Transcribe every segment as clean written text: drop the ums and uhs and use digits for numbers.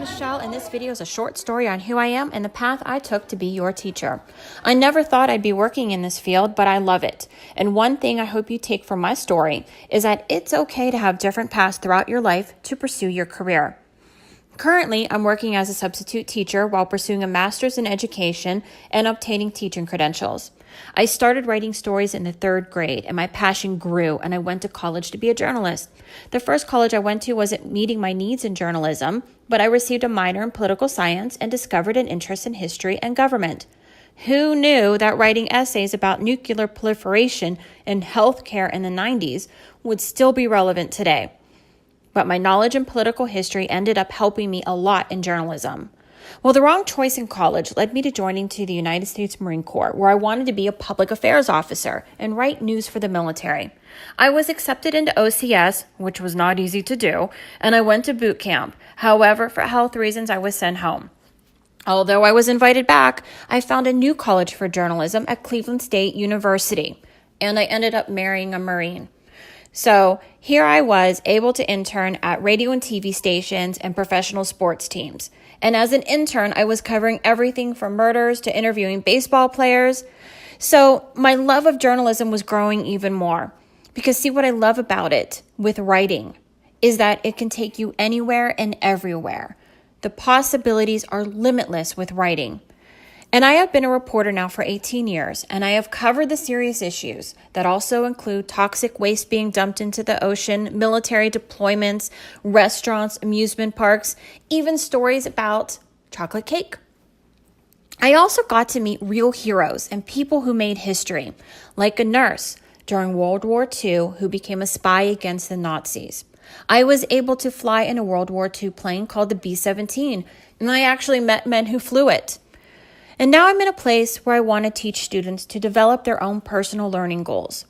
Michelle, and this video is a short story on who I am and the path I took to be your teacher. I never thought I'd be working in this field, but I love it. And one thing I hope you take from my story is that it's okay to have different paths throughout your life to pursue your career. Currently, I'm working as a substitute teacher while pursuing a master's in education and obtaining teaching credentials. I started writing stories in the 3rd grade, and my passion grew, and I went to college to be a journalist. The first college I went to wasn't meeting my needs in journalism, but I received a minor in political science and discovered an interest in history and government. Who knew that writing essays about nuclear proliferation and healthcare in the 90s would still be relevant today? But my knowledge in political history ended up helping me a lot in journalism. Well, the wrong choice in college led me to joining to the United States Marine Corps, where I wanted to be a public affairs officer and write news for the military. I was accepted into OCS, which was not easy to do, and I went to boot camp. However, for health reasons, I was sent home. Although I was invited back, I found a new college for journalism at Cleveland State University, and I ended up marrying a Marine. So here I was able to intern at radio and TV stations and professional sports teams. And as an intern, I was covering everything from murders to interviewing baseball players. So my love of journalism was growing even more. Because see, what I love about it with writing is that it can take you anywhere and everywhere. The possibilities are limitless with writing. And I have been a reporter now for 18 years, and I have covered the serious issues that also include toxic waste being dumped into the ocean, military deployments, restaurants, amusement parks, even stories about chocolate cake. I also got to meet real heroes and people who made history, like a nurse during World War II who became a spy against the Nazis. I was able to fly in a World War II plane called the B-17, and I actually met men who flew it. And now I'm in a place where I want to teach students to develop their own personal learning goals.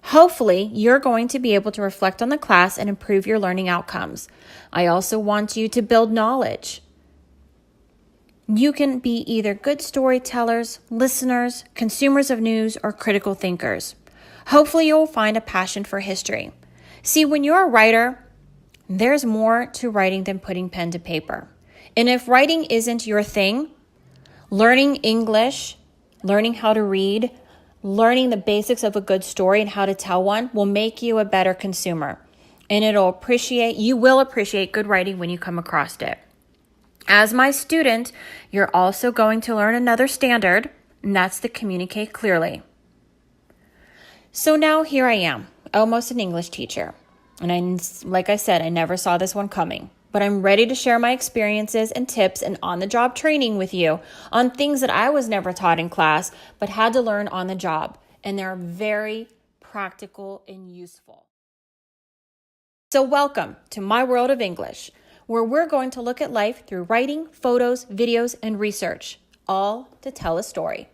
Hopefully, you're going to be able to reflect on the class and improve your learning outcomes. I also want you to build knowledge. You can be either good storytellers, listeners, consumers of news, or critical thinkers. Hopefully, you'll find a passion for history. See, when you're a writer, there's more to writing than putting pen to paper. And if writing isn't your thing, learning English, learning how to read, learning the basics of a good story and how to tell one will make you a better consumer. And you will appreciate good writing when you come across it. As my student, you're also going to learn another standard, and that's to communicate clearly. So now here I am, almost an English teacher. And like I said, I never saw this one coming. But I'm ready to share my experiences and tips and on-the-job training with you on things that I was never taught in class, but had to learn on the job. And they're very practical and useful. So welcome to my world of English, where we're going to look at life through writing, photos, videos, and research, all to tell a story.